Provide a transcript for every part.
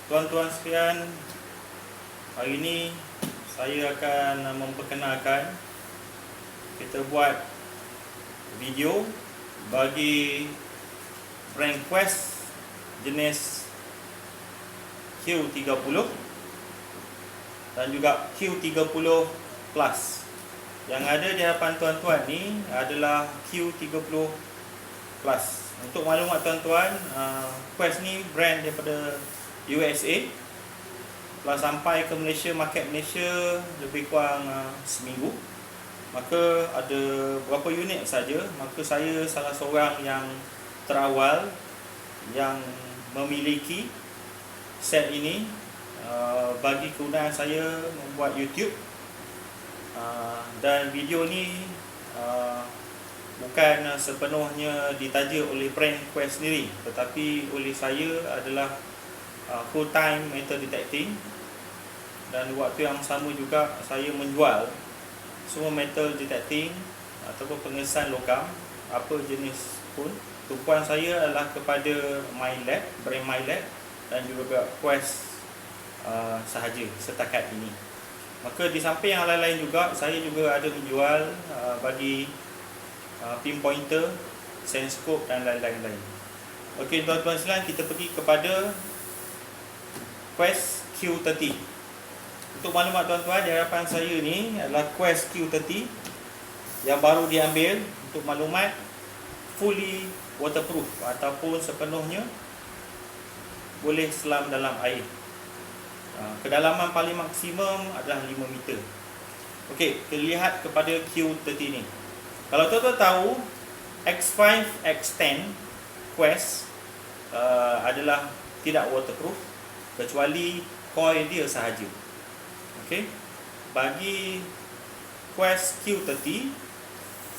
Tuan-tuan sekalian, hari ini saya akan memperkenalkan kita buat video bagi prank quest jenis Q30 dan juga Q30 Plus. Yang ada di hadapan tuan-tuan ni adalah Q30 Plus. Untuk maklumat tuan-tuan, Quest ni brand daripada USA, telah sampai ke Malaysia, market Malaysia lebih kurang seminggu. Maka ada berapa unit saja. Maka saya salah seorang yang terawal yang memiliki set ini bagi kegunaan saya membuat YouTube. Dan video ni bukan sepenuhnya ditaja oleh brand Quest sendiri, tetapi oleh saya adalah full time metal detecting. Dan waktu yang sama juga saya menjual semua metal detecting ataupun pengesan logam apa jenis pun. Tumpuan saya adalah kepada MyLab, brand MyLab, dan juga Quest sahaja setakat ini. Maka di samping yang lain-lain juga, saya juga ada menjual bagi pinpointer, senscope dan lain-lain. Okey tuan-tuan sekalian, kita pergi kepada Quest Q30. Untuk maklumat tuan-tuan, di hadapan saya ni adalah Quest Q30 yang baru diambil. Untuk maklumat, fully waterproof ataupun sepenuhnya boleh selam dalam air. Kedalaman paling maksimum adalah 5 meter. Okey, kita lihat kepada Q30 ni. Kalau tuan-tuan tahu, X5, X10 Quest adalah tidak waterproof kecuali coil dia sahaja. Okey, bagi Quest Q30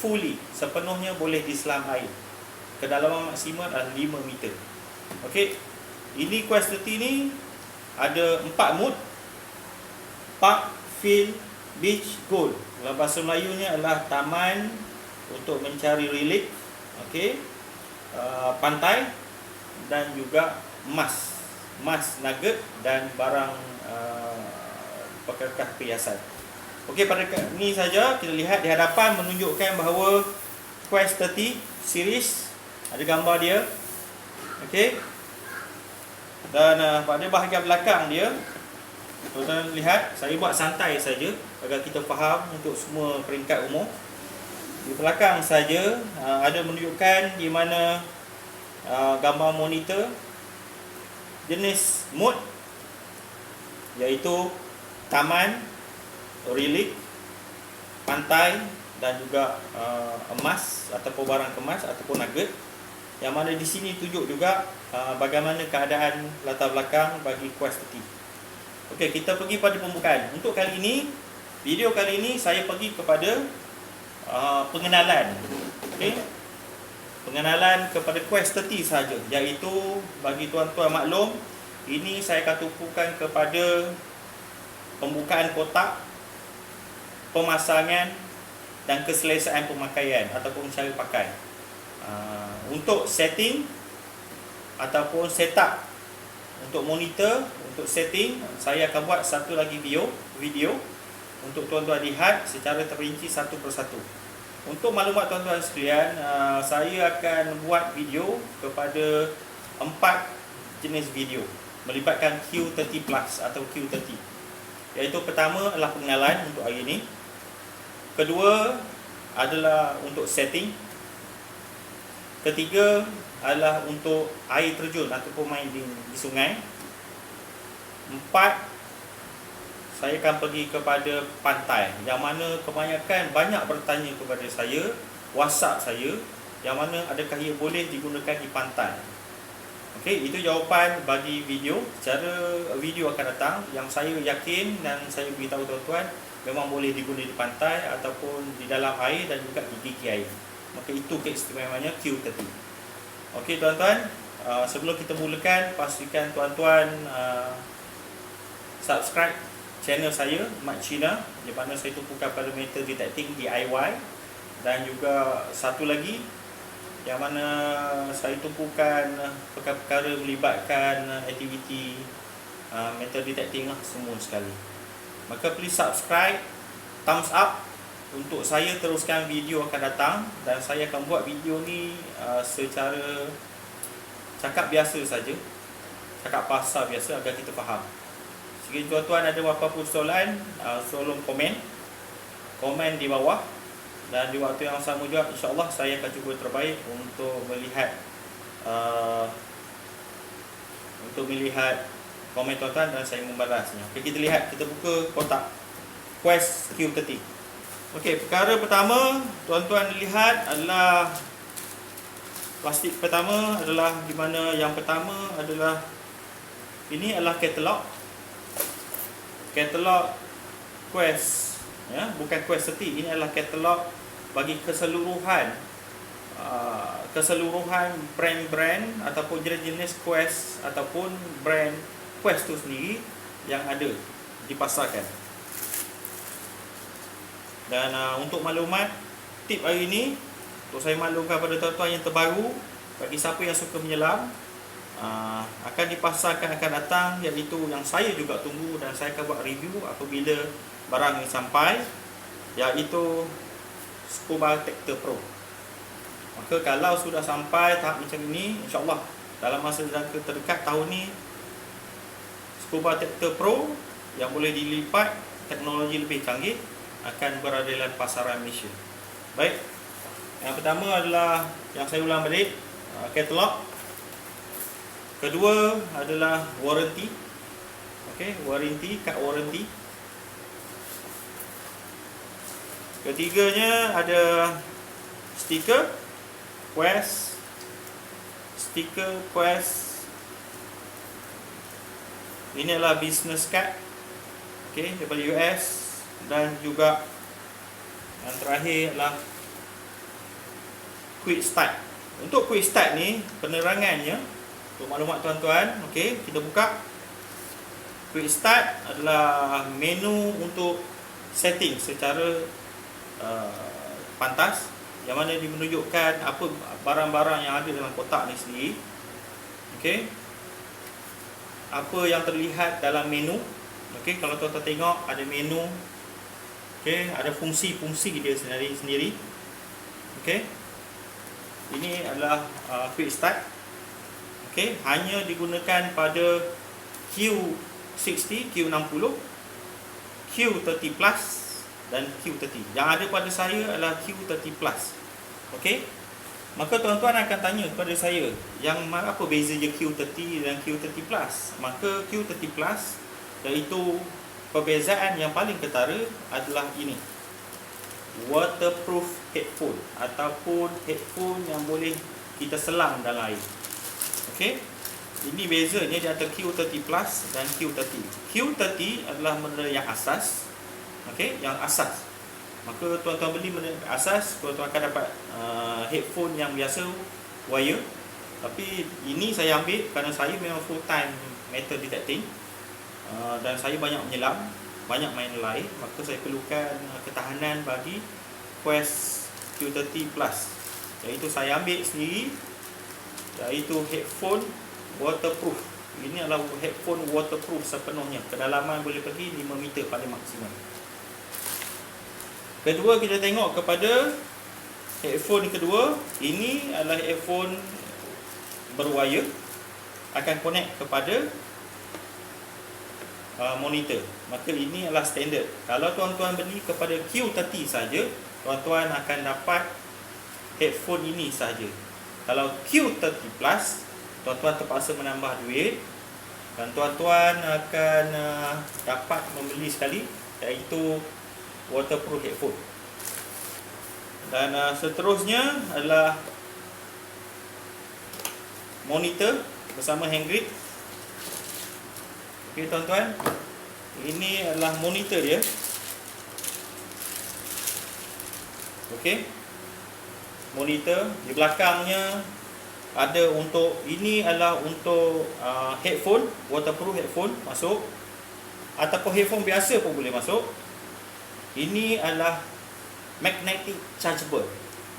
fully, sepenuhnya boleh diselam air. Kedalaman maksimum adalah 5 meter. Okey, ini Quest 30 ni ada 4 mood: Park, Field, Beach, Gold. Dalam bahasa Melayunya adalah taman untuk mencari relief, okey, pantai, dan juga emas nugget dan barang perkakas perhiasan. Okey, pada ni saja kita lihat di hadapan menunjukkan bahawa Quest 30 series ada gambar dia. Okey, dan pada bahagian belakang dia, tuan-tuan lihat, saya buat santai saja agar kita faham untuk semua peringkat umur. Di belakang saja ada menunjukkan di mana gambar monitor, jenis mode iaitu taman, relief, pantai, dan juga emas ataupun barang kemas ataupun nugget. Yang mana di sini tunjuk juga bagaimana keadaan latar belakang bagi Quest 30. Okey, kita pergi pada pembukaan. Untuk kali ini, video kali ini saya pergi kepada pengenalan. Okey, pengenalan kepada Quest 30 saja, iaitu bagi tuan-tuan maklum, ini saya akan tumpukan kepada pembukaan kotak, pemasangan dan keselesaan pemakaian ataupun cara pakai. Untuk setting ataupun setup untuk monitor, untuk setting, saya akan buat satu lagi video untuk tuan-tuan lihat secara terperinci satu persatu. Untuk maklumat tuan-tuan sekalian, saya akan buat video kepada 4 jenis video melibatkan Q30 Plus atau Q30. Iaitu pertama adalah pengenalan untuk hari ini. Kedua adalah untuk setting. Ketiga adalah untuk air terjun ataupun main di sungai. 4, saya akan pergi kepada pantai, yang mana kebanyakan banyak bertanya kepada saya, WhatsApp saya, yang mana adakah ia boleh digunakan di pantai. Okey, itu jawapan bagi video. Secara video akan datang, yang saya yakin dan saya beritahu tuan-tuan memang boleh digunakan di pantai ataupun di dalam air dan juga di gigi air. Maka itu keistimewaannya Q30. Okey tuan-tuan, sebelum kita mulakan, pastikan tuan-tuan subscribe channel saya, Mat Cina, di mana saya tumpukan pada metal detecting DIY. Dan juga satu lagi, yang mana saya tumpukan perkara-perkara melibatkan aktiviti metal detecting lah, semua sekali. Maka please subscribe, thumbs up untuk saya teruskan video akan datang, dan saya akan buat video ni secara cakap biasa saja, cakap pasar biasa agar kita faham. Jika tuan-tuan ada apa-apa soalan, tolong komen di bawah. Dan di waktu yang sama juga, insyaAllah saya akan cuba terbaik untuk melihat komen tuan-tuan dan saya membalasnya. Okay, kita lihat, kita buka kotak Quest Q30. Okey, perkara pertama tuan-tuan lihat adalah plastik pertama adalah di mana yang pertama adalah ini adalah katalog Quest, ya, bukan Quest 30. Ini adalah katalog bagi keseluruhan brand-brand ataupun jenis Quest ataupun brand Quest tu sendiri yang ada dipasarkan. Dan untuk maklumat tip hari ini, untuk saya maklumkan pada tuan-tuan yang terbaru, bagi siapa yang suka menyelam, akan dipasarkan akan datang, iaitu yang saya juga tunggu dan saya akan buat review apabila barang ini sampai, iaitu Scuba Detector Pro. Maka kalau sudah sampai tahap macam ini, insyaAllah dalam masa terdekat tahun ni, Scuba Detector Pro yang boleh dilipat, teknologi lebih canggih, akan berada dalam pasaran Malaysia. Baik, yang pertama adalah yang saya ulang balik, katalog. Kedua adalah warranty. Okey, warranty, kad warranty. Ketiganya ada stiker Quest. Ini adalah business card, okey, daripada US. Dan juga yang terakhir adalah quick start. Untuk quick start ni, penerangannya untuk maklumat tuan-tuan, okey, kita buka. Quick start adalah menu untuk setting secara pantas, yang mana dia menunjukkan apa barang-barang yang ada dalam kotak ni sendiri. Okey, apa yang terlihat dalam menu. Okey, kalau tuan-tuan tengok ada menu. Okey, ada fungsi-fungsi dia sendiri. Okey, ini adalah quick start. Okey, hanya digunakan pada Q60, Q60, Q30 Plus dan Q30. Yang ada pada saya adalah Q30 Plus. Okey, maka tuan-tuan akan tanya kepada saya, yang apa bezanya Q30 dan Q30 Plus? Maka Q30 Plus, iaitu perbezaan yang paling ketara adalah ini, waterproof headphone ataupun headphone yang boleh kita selam dalam air. Okey, ini bezanya di antara Q30 Plus dan Q30. Q30 adalah benda yang asas. Okey, yang asas. Maka tuan-tuan beli benda asas, tuan-tuan akan dapat headphone yang biasa wire. Tapi ini saya ambil kerana saya memang full time metal detecting, dan saya banyak menyelam, banyak main air, maka saya perlukan ketahanan bagi Quest Q30 Plus. Iaitu saya ambil sendiri, iaitu headphone waterproof. Ini adalah headphone waterproof sepenuhnya. Kedalaman boleh pergi 5 meter paling maksimum. Kedua, kita tengok kepada headphone kedua. Ini adalah headphone berwire, akan connect kepada monitor. Maka ini adalah standard. Kalau tuan-tuan beli kepada Q30 saja, tuan-tuan akan dapat headphone ini saja. Kalau Q30 Plus, tuan-tuan terpaksa menambah duit dan tuan-tuan akan dapat membeli sekali, iaitu waterproof headphone. Dan seterusnya adalah monitor bersama hand grip. Okey tuan-tuan, ini adalah monitor dia. Okey, monitor di belakangnya ada untuk, ini adalah untuk headphone, waterproof headphone masuk, ataupun headphone biasa pun boleh masuk. Ini adalah magnetic chargeable.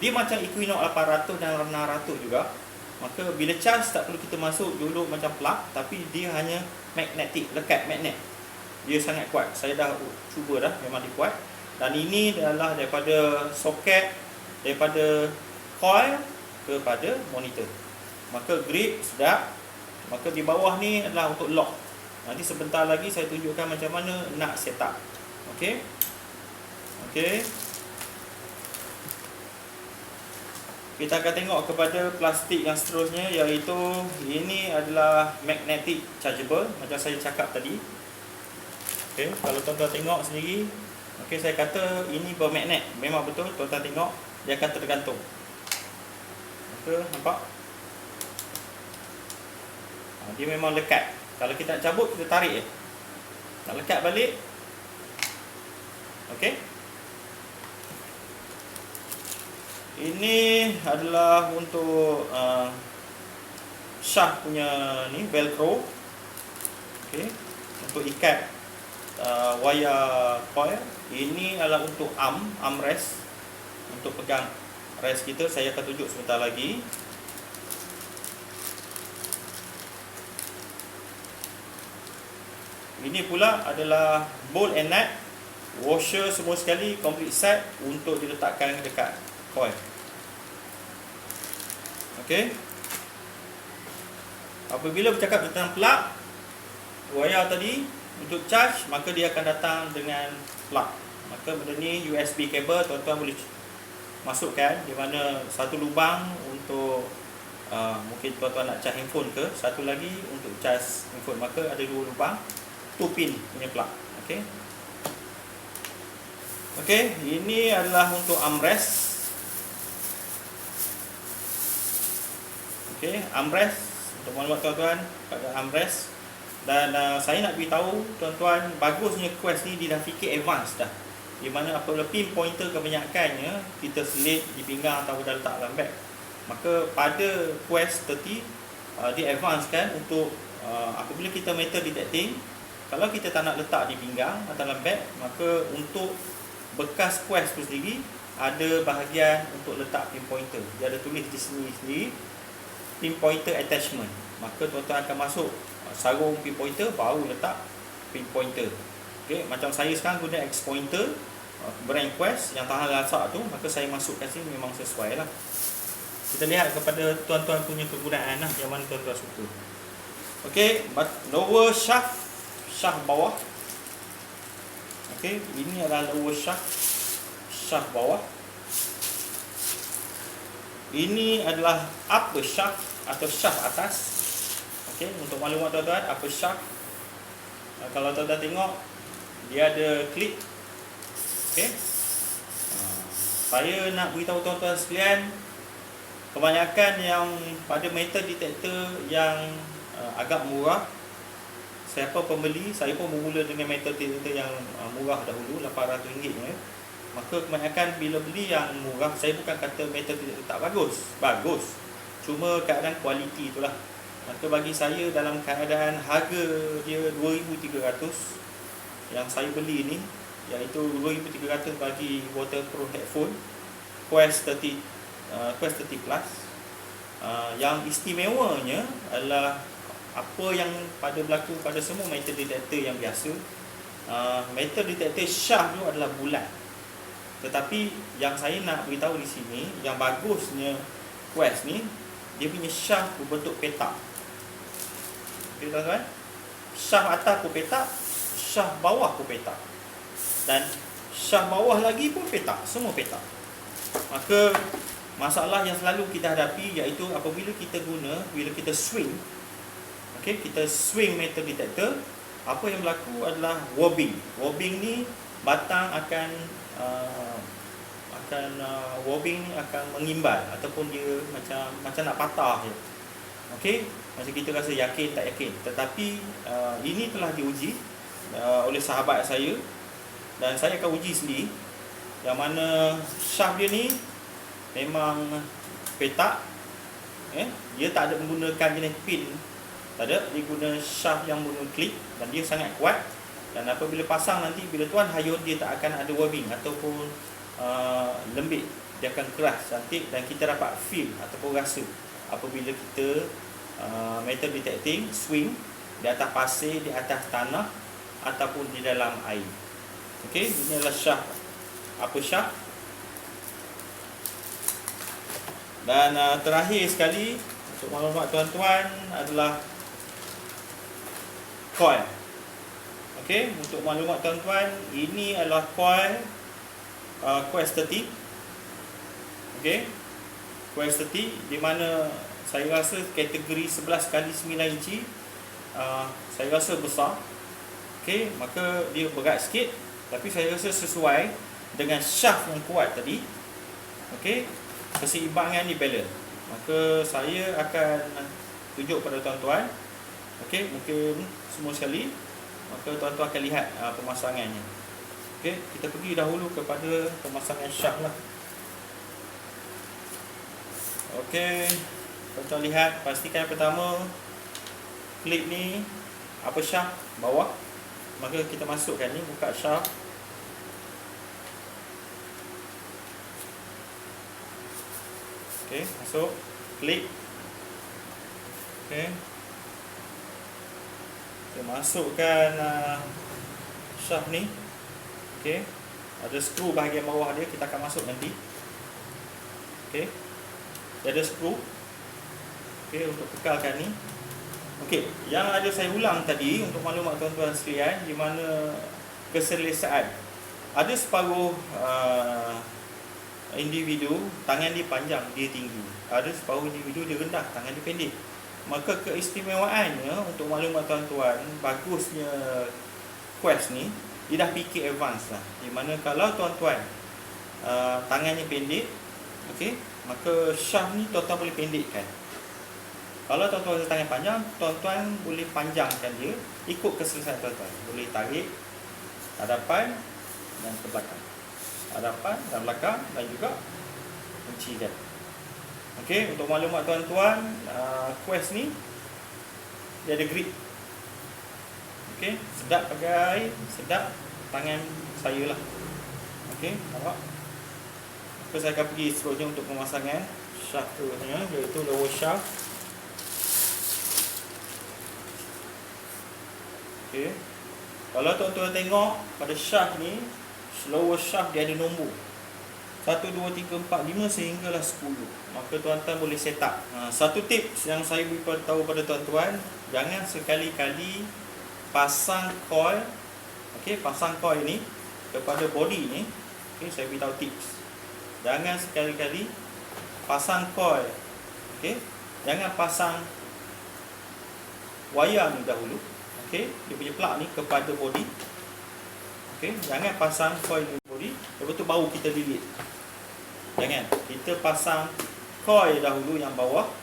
Dia macam Equinox 800 dan 600 juga. Maka bila charge tak perlu kita masuk dulu macam plug, tapi dia hanya magnetic, lekat magnet. Dia sangat kuat. Saya dah cuba dah, memang dia kuat. Dan ini adalah daripada soket, daripada coil kepada monitor. Maka grip sedap. Maka di bawah ni adalah untuk lock. Nanti sebentar lagi saya tunjukkan macam mana nak set up. Okey. Okey. Kita akan tengok kepada plastik yang seterusnya, iaitu ini adalah magnetic chargeable macam saya cakap tadi. Okey, kalau tuan-tuan tengok sendiri, okey, saya kata ini bermagnet. Memang betul, tuan-tuan tengok dia akan tergantung. Okey, nampak? Dia memang lekat. Kalau kita nak cabut, kita tarik je. Nak lekat balik. Okey. Ini adalah untuk shaft punya ni, velcro. Okey, untuk ikat wayar coil. Ini adalah untuk armrest, untuk pegang rest kita. Saya akan tunjuk sebentar lagi. Ini pula adalah bolt and nut, washer semua sekali, complete set untuk diletakkan dekat coil. Okey. Apabila bercakap tentang plug, wayar tadi untuk charge, maka dia akan datang dengan plug. Maka benda ni USB cable, tuan-tuan boleh masukkan di mana satu lubang untuk mungkin tuan-tuan nak charge handphone ke, satu lagi untuk charge handphone. Maka ada dua lubang, 2 pin punya plug. Okey. Okey, ini adalah untuk armrest. Okey, armrest untuk maklumat tuan-tuan, pada armrest. Dan saya nak beritahu tuan-tuan, bagusnya Quest ni dia dah fikir advance dah. Di mana apabila pin pointer kebanyakannya kita selit di pinggang atau dah letak dalam beg. Maka pada Quest 30 dia advance kan untuk apabila kita metal detecting, kalau kita tak nak letak di pinggang atau dalam beg, maka untuk bekas Quest tu sendiri ada bahagian untuk letak pin pointer. Dia ada tulis di sini sendiri, pin pointer attachment. Maka tuan-tuan akan masuk sarung pin pointer, baru letak pin pointer. Okey, macam saya sekarang guna X pointer brand Quest yang tahan lasak tu, maka saya masukkan sini memang sesuai lah. Kita lihat kepada tuan-tuan punya kegunaan lah, yang mana tuan-tuan suka. Okey, lower shaft bawah. Okey, ini adalah lower shaft bawah. Ini adalah upper shaft atau shaft atas. Okey, untuk maklumat tuan-tuan, upper shaft. Kalau tuan-tuan tengok, dia ada klip. Okey. Saya nak beritahu tuan-tuan sekalian, kebanyakan yang pada metal detector yang agak murah, siapa pembeli, saya pun bermula dengan metal detector yang murah dahulu, RM800 ya. Maka kebanyakan bila beli yang murah, saya bukan kata metal detector tak bagus, bagus. Cuma keadaan kualiti itulah. Maka bagi saya dalam keadaan harga dia 2,300 yang saya beli ni, iaitu 2,300 bagi waterproof headphone Quest 30 Plus. Yang istimewanya adalah apa yang berlaku pada semua metal detector yang biasa. Metal detector shaft tu adalah bulat. Tetapi yang saya nak beritahu di sini, yang bagusnya Quest ni, dia punya shaft berbentuk petak. Okey tuan-tuan, shaft atas pun petak, shaft bawah pun petak, dan shaft bawah lagi pun petak, semua petak. Maka masalah yang selalu kita hadapi iaitu apabila kita bila kita swing, okey, kita swing metal detector, apa yang berlaku adalah wobbing. Wobbing ni batang akan wobbing ni akan mengimbal ataupun dia macam nak patah je. Okey, macam kita rasa yakin tak yakin. Tetapi ini telah diuji oleh sahabat saya, dan saya akan uji sendiri, yang mana shaft dia ni memang petak. Dia tak ada menggunakan jenis pin, tak ada, dia guna shaft yang menggunakan klip, dan dia sangat kuat. Dan apabila pasang nanti, bila tuan hayun, dia tak akan ada wobbing ataupun lembik dia akan keras, cantik, dan kita dapat feel ataupun rasa apabila kita metal detecting swing di atas pasir, di atas tanah ataupun di dalam air. Okey, ini adalah shaft, apa shaft. Dan terakhir sekali untuk maklumat tuan-tuan adalah coil. Okey, untuk maklumat tuan-tuan, ini adalah coil Quest 30. Okey, Quest 30 di mana saya rasa kategori 11 kali 9 inci saya rasa besar. Okey, maka dia berat sikit, tapi saya rasa sesuai dengan shaft yang kuat tadi. Okey, keseimbangan ni balance. Maka saya akan tunjuk pada tuan-tuan. Okey, mungkin semua sekali. Maka tuan-tuan akan lihat pemasangannya. Okey, kita pergi dahulu kepada pemasangan shaft lah. Okey, tuan-tuan lihat, pastikan pertama klik ni apa shaft bawah. Maka kita masukkan ni, buka shaft. Okey, masuk, klik. Okey, kita masukkan shaft ni. Okey, ada skru bahagian bawah dia, kita akan masuk nanti. Okey, dia ada skru. Okey, untuk kekalkan ni. Okey, yang ada saya ulang tadi untuk maklumat tuan-tuan sekalian, di mana keselesaan. Ada separuh individu tangan dia panjang, dia tinggi. Ada separuh individu dia rendah, tangan dia pendek. Maka keistimewaannya untuk maklumat tuan-tuan, bagusnya Quest ni, dia dah fikir advance lah. Di mana kalau tuan-tuan tangannya pendek, okey, maka shaft ni tuan-tuan boleh pendekkan. Kalau tuan-tuan tangan panjang, tuan-tuan boleh panjangkan dia ikut keselesaan tuan-tuan. Boleh tarik hadapan dan ke belakang, hadapan dan belakang, dan juga kuncikan. Okey, untuk maklumat tuan-tuan, Quest ni dia ada grip. Okey, sedap pakai, sedap tangan saya lah. Okey, nampak? Maka saya akan pergi seterusnya untuk pemasangan shaft terusnya, iaitu lower shaft. Okey, kalau tuan-tuan tengok pada shaft ni, lower shaft dia ada nombor 1, 2, 3, 4, 5 sehinggalah 10. Maka tuan-tuan boleh set up. Satu tips yang saya beritahu pada tuan-tuan, jangan sekali-kali pasang coil. Okey, pasang coil ni kepada body ni. Okey, saya beritahu tips. Jangan sekali-kali pasang coil. Okey, jangan pasang wayar ni dahulu. Okey, dia punya plug ni kepada body. Okey, jangan pasang coil di body, lepas tu baru kita lilit. Jangan, kita pasang coil dahulu yang bawah,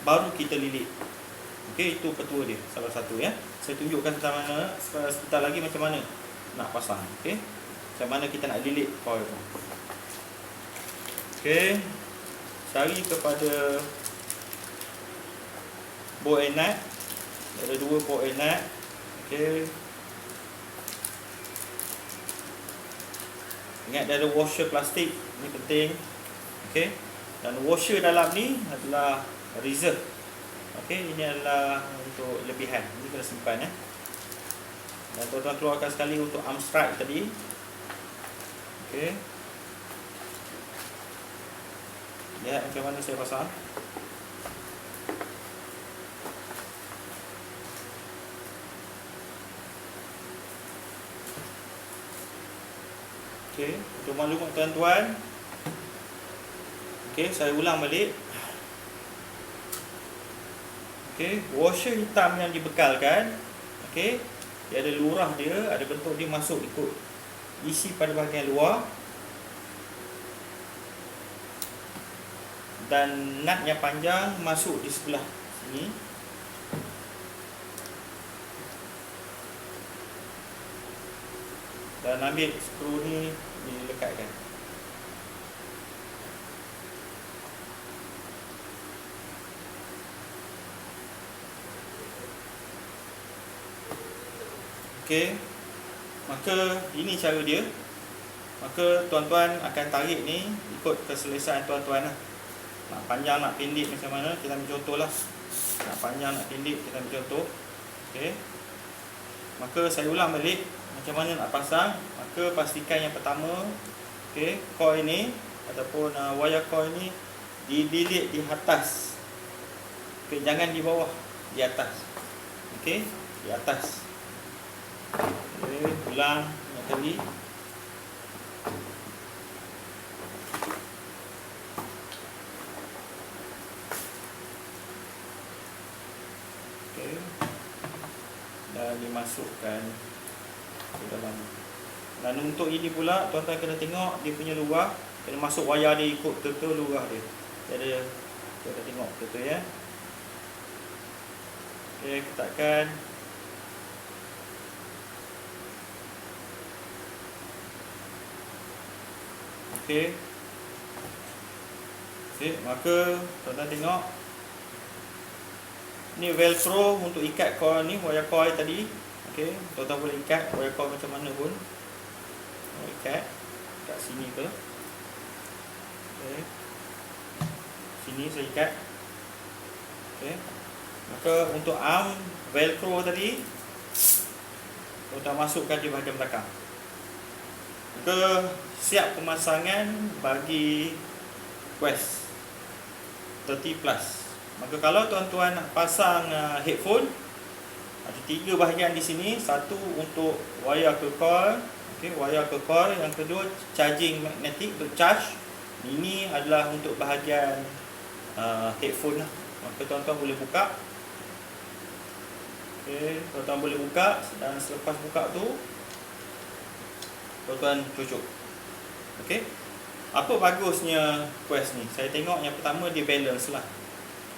baru kita lilit. Okey, itu ketua dia, salah satu ya. Saya tunjukkan sebentar lagi macam mana nak pasang. Okey, macam mana kita nak lilit coil tu. Okey, cari kepada ball and nut. Ada 2 ball and nut. Okey, ingat dia ada washer plastik, ni penting. Okey, dan washer dalam ni adalah reserve. Okey, ini adalah untuk lebihan. Ini kena simpan ya. Dan tuan-tuan keluarkan sekali untuk arm strike tadi. Okey, lihat macam mana saya pasang. Okey, untuk maklumat tuan-tuan. Okey, saya ulang balik. Okey, washer hitam yang dibekalkan, okey, dia ada lurah dia, ada bentuk dia masuk ikut isi pada bahagian luar. Dan nut yang panjang masuk di sebelah sini. Dan ambil skru ni dilekatkan. Okey, maka ini cara dia. Maka tuan-tuan akan tarik ni ikut keselesaan tuan-tuan lah. Nak panjang nak pendek macam mana, kita ambil contoh lah. Nak panjang nak pendek kita ambil contoh. Okey. Maka saya ulang balik macam mana nak pasang. Maka pastikan yang pertama, okey, coil ni ataupun wire coil ni dililit di atas. Okey, jangan di bawah, di atas. Okey, di atas. Okey, ulang yang tadi. Okey. Dan dimasukkan ke dalam. Dan untuk ini pula tuan-tuan kena tengok dia punya lurah, kena masuk wayar dia ikut betul lurah dia. Jadi kita tengok betul ya. Okey, ketatkan. Okey. Okey, maka tuan-tuan tengok. Ni velcro untuk ikat coil ni, wire coil tadi. Okey, tuan-tuan boleh ikat wire coil macam mana pun. Ikat kat sini ke. Okey. Sini saya ikat. Okey. Maka untuk arm velcro tadi tuan-tuan masukkan di bahagian belakang. Maka siap pemasangan bagi Quest 30 Plus. Maka kalau tuan-tuan nak pasang headphone, ada 3 bahagian di sini. Satu untuk wire ke coil, okey, wire ke coil. Yang kedua charging magnetic untuk charge. Ini adalah untuk bahagian headphone lah. Maka tuan-tuan boleh buka. Okey, tuan-tuan boleh buka dan selepas buka tu tuan-tuan cucuk. Okey. Apa bagusnya Quest ni? Saya tengok yang pertama dia balance lah.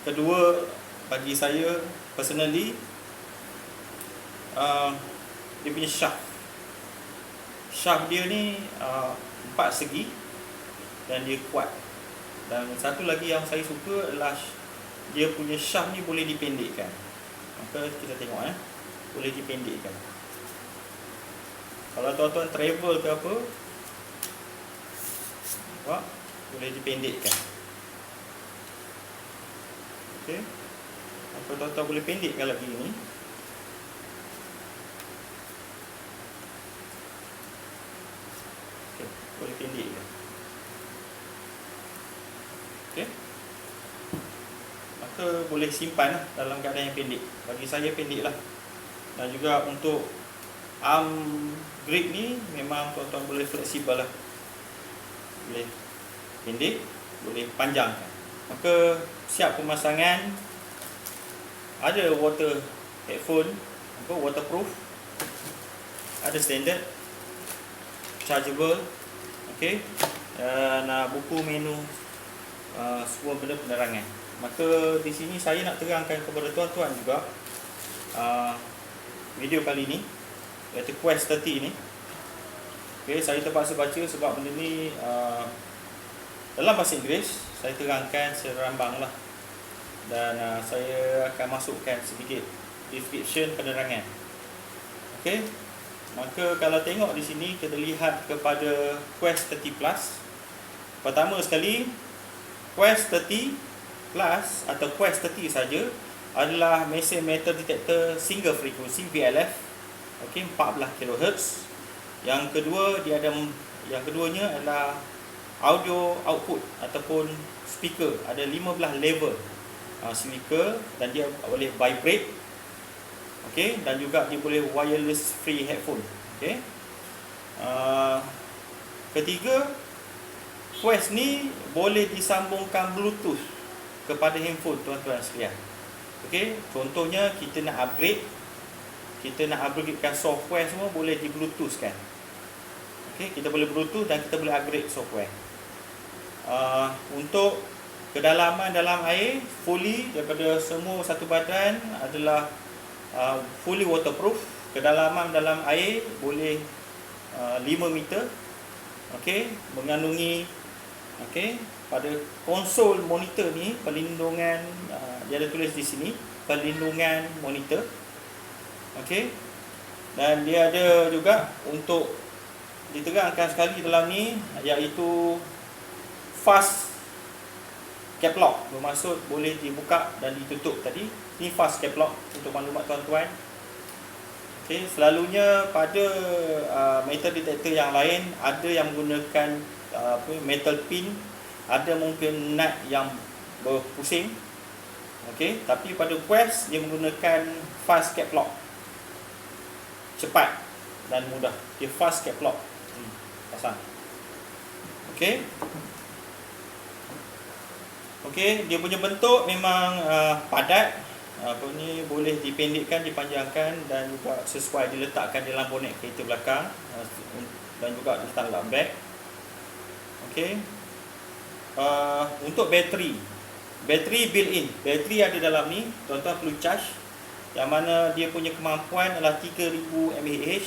Kedua, bagi saya personally, dia punya shaft dia ni 4 segi dan dia kuat. Dan satu lagi yang saya suka adalah dia punya shaft ni boleh dipendekkan. Maka kita tengok boleh dipendekkan. Kalau tuan-tuan travel ke apa, boleh dipendekkan. Okey. Maka tuan-tuan boleh pendekkan lagi ni. Okey, boleh pendekkan. Okey. Maka boleh simpan dalam keadaan yang pendek. Bagi saya pendek lah. Dan juga untuk arm grip ni memang tuan-tuan boleh fleksibel lah. Boleh pendek, boleh panjangkan. Maka siap pemasangan. Ada water headphone, waterproof. Ada standard, chargeable. Okey. Dan buku menu semua benda penerangan. Maka di sini saya nak terangkan kepada tuan-tuan juga video kali ni, iaitu Quest 30 ni. Okey, saya terpaksa baca sebab benda ni dalam bahasa Inggeris. Saya terangkan secara rambang lah. Dan saya akan masukkan sedikit description penerangan. Okey. Maka kalau tengok di sini, kita lihat kepada Quest 30 Plus. Pertama sekali, Quest 30 Plus atau Quest 30 saja adalah Mason Metal Detector single frequency VLF. Okey, 14 kHz. Yang keduanya adalah audio output ataupun speaker. Ada 15 level speaker dan dia boleh vibrate. Okey, dan juga dia boleh wireless free headphone. Okey. Ketiga, Quest ni boleh disambungkan Bluetooth kepada handphone tuan-tuan sekalian. Okey, contohnya kita nak upgradekan software semua, boleh di Bluetooth kan. Okey, kita boleh Bluetooth dan kita boleh upgrade software. Untuk kedalaman dalam air, fully daripada semua satu badan adalah fully waterproof. Kedalaman dalam air boleh 5 meter. Okey, mengandungi pada konsol monitor ni perlindungan, dia ada tulis di sini perlindungan monitor. Okey. Dan dia ada juga untuk diterangkan sekali dalam ni, iaitu fast cap lock, bermaksud boleh dibuka dan ditutup tadi. Ni fast cap lock untuk maklumat tuan-tuan. Okey, selalunya pada metal detector yang lain ada yang menggunakan metal pin, ada mungkin nut yang berpusing. Okey, tapi pada Quest dia menggunakan fast cap lock. Cepat dan mudah. Dia fast cap lock. Pasang. Okey. Okey, dia punya bentuk memang padat. Boleh dipendekkan, dipanjangkan dan juga sesuai diletakkan dalam bonet kereta belakang, dan juga diletak dalam beg. Okey. Untuk bateri built-in. Bateri ada dalam ni, tuan-tuan perlu charge, yang mana dia punya kemampuan adalah 3000 mAh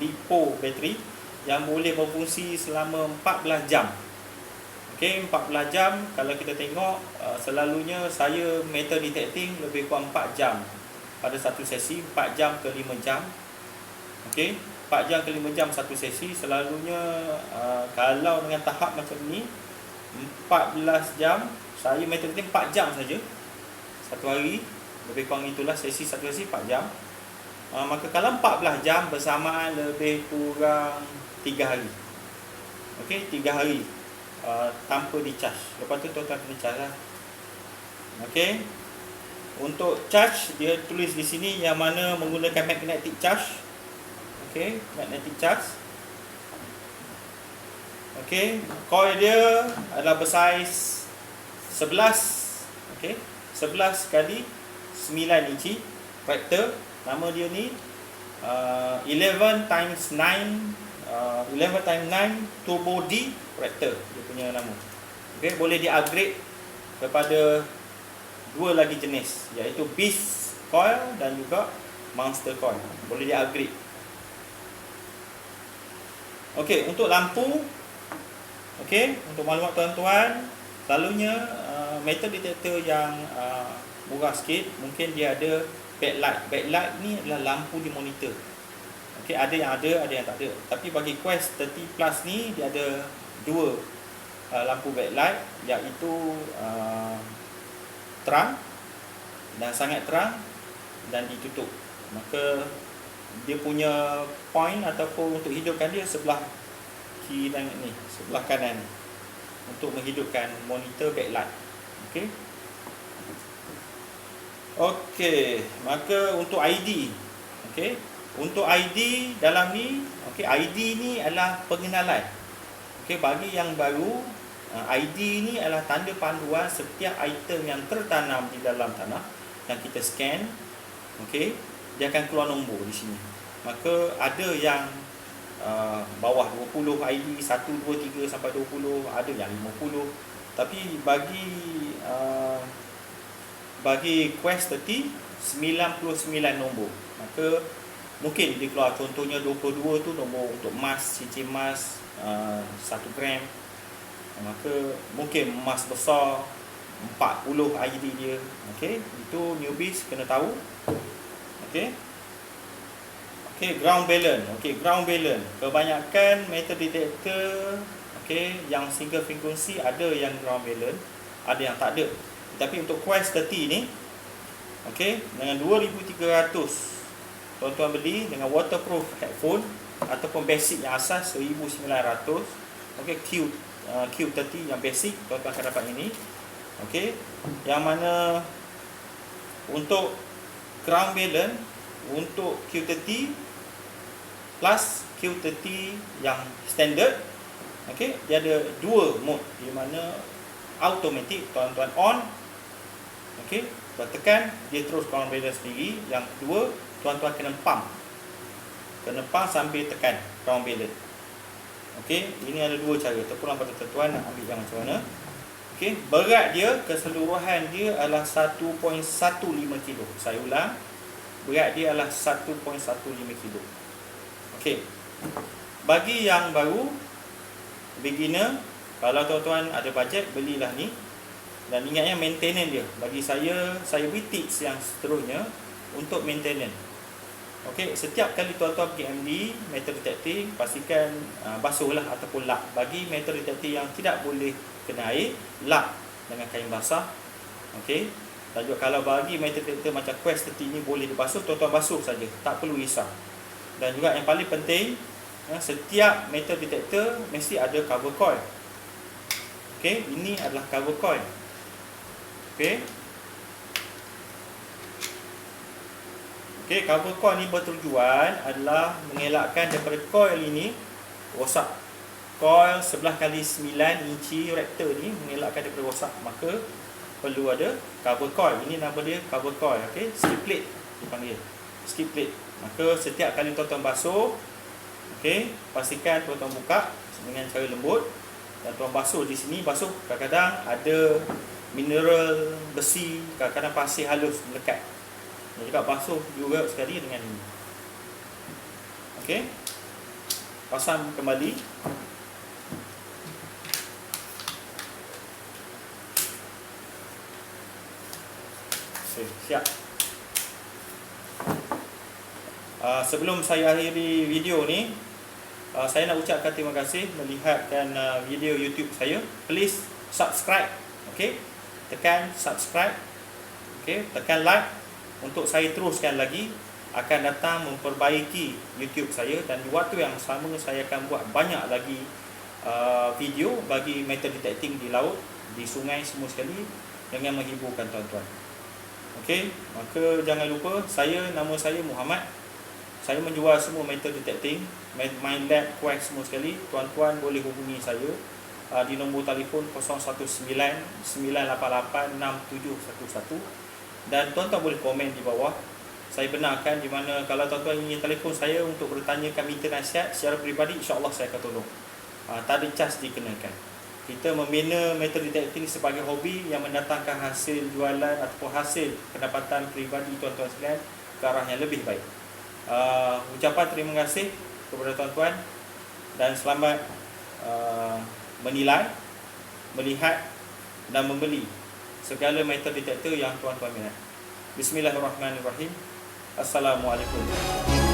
LiPo bateri yang boleh berfungsi selama 14 jam. Okey, 14 jam. Kalau kita tengok, selalunya saya metal detecting lebih kurang 4 jam pada satu sesi, 4 jam ke 5 jam. Okey, 4 jam ke 5 jam satu sesi. Selalunya kalau dengan tahap macam ni 14 jam, saya metal detecting 4 jam saja satu hari. Lebih kurang itulah sesi, satu sesi 4 jam. Maka kalau 14 jam bersamaan lebih kurang 3 hari. Okey, 3 hari tanpa di-charge. Lepas tu tuan-tuan kena charge lah. Okey. Untuk charge, dia tulis di sini yang mana menggunakan magnetic charge. Okey, magnetic charge. Okey, coil dia adalah bersaiz 11. Okey, 11 kali 9 inci rector. Nama dia ni 11 times 9 11 times 9 turbo D rector, dia punya nama. Okey, boleh di-upgrade kepada dua lagi jenis, iaitu Beast coil dan juga Monster coil. Boleh di-upgrade. Okey, untuk lampu, okey, untuk maklumat tuan-tuan, selalunya metal detector yang murah sikit, mungkin dia ada backlight. Backlight ni adalah lampu di monitor. Okey, ada yang tak ada. Tapi bagi Quest 30 Plus ni, dia ada dua lampu backlight, iaitu terang dan sangat terang dan ditutup. Maka dia punya point ataupun untuk hidupkan dia sebelah kiri dan ni, sebelah kanan ni, untuk menghidupkan monitor backlight. Okey. Okey, maka untuk ID, okey, untuk ID dalam ni, okey, ID ni adalah pengenalan. Okey, bagi yang baru, ID ni adalah tanda panduan setiap item yang tertanam di dalam tanah yang kita scan. Okey, dia akan keluar nombor di sini. Maka ada yang bawah 20 ID, 1, 2, 3 sampai 20, ada yang 50. Tapi bagi Quest 30, 99 nombor. Maka mungkin dia keluar contohnya 22 tu nombor untuk emas, cincin emas 1 gram. Maka mungkin emas besar 40 ID dia. Okey, itu newbies kena tahu. Okey. Okey, ground balance. Okey, ground balance. Kebanyakan metal detector, okey, yang single frequency ada yang ground balance, ada yang tak ada. Tapi untuk Quest 30 ni, okey, dengan 2300 tuan-tuan beli dengan waterproof headphone ataupun basic yang asas 1900. Okey, Q30 yang basic tuan-tuan akan dapat ini. Okey, yang mana untuk ground balance untuk Q30 plus Q30 yang standard, okey, dia ada dua mode, di mana automatic tuan-tuan on, okey, tekan dia terus ground balance sendiri. Yang kedua, tuan-tuan kena pump sambil tekan ground balance. Okey, ini ada dua cara, terpulang pada tuan-tuan nak ambil yang macam mana. Okey, berat dia keseluruhan dia adalah 1.15 kilo. Saya ulang, berat dia adalah 1.15 kilo. Okey, bagi yang baru, beginner, kalau tuan-tuan ada bajet, belilah ni. Dan ingatnya maintenance dia. Bagi saya beri tips yang seterusnya untuk maintenance. Okey, setiap kali tuan-tuan pergi MD metal detecting, pastikan basuhlah ataupun lap. Bagi metal detecting yang tidak boleh kena air, lap dengan kain basah. Okey. Dan juga kalau bagi metal detector macam Quest 30 ni boleh dibasuh, tuan-tuan basuh saja, tak perlu risau. Dan juga yang paling penting, setiap metal detector mesti ada cover coil. Okey, ini adalah cover coil. Okey. Okey, cover coil ni bertujuan adalah mengelakkan daripada coil ini rosak. Coil 11x9 inci rector ni mengelakkan daripada rosak, maka perlu ada cover coil. Ini nama dia cover coil. Okey, skip plate dipanggil. Skip plate. Maka setiap kali tuan-tuan basuh, okey, pastikan tuan-tuan buka dengan cara lembut dan tuan basuh di sini. Basuh kadang-kadang ada mineral, besi, kadang-kadang pasir halus melekat. Dan juga basuh juga sekali dengan ini. Okey. Pasang kembali. Okey, siap. Sebelum saya akhiri video ni, saya nak ucapkan terima kasih melihatkan video YouTube saya. Please subscribe. Okey. Tekan subscribe. Okey, tekan like untuk saya teruskan lagi, akan datang memperbaiki YouTube saya, dan di waktu yang sama saya akan buat banyak lagi video bagi metal detecting di laut, di sungai semua sekali, dengan menghiburkan tuan-tuan. Okey, maka jangan lupa, nama saya Muhammad. Saya menjual semua metal detecting, main lab, Quest semua sekali. Tuan-tuan boleh hubungi saya di nombor telefon 019 988 6711. Dan tuan-tuan boleh komen di bawah. Saya benarkan, di mana kalau tuan-tuan ingin telefon saya untuk bertanyakan minta nasihat secara peribadi, insya-Allah saya akan tolong. Tak ada cas dikenakan. Kita membina metal detecting sebagai hobi yang mendatangkan hasil jualan ataupun hasil pendapatan peribadi tuan-tuan sekalian ke arah yang lebih baik. Ucapan terima kasih kepada tuan-tuan dan selamat menilai, melihat dan membeli segala metal detector yang tuan-tuan minat. Bismillahirrahmanirrahim. Assalamualaikum.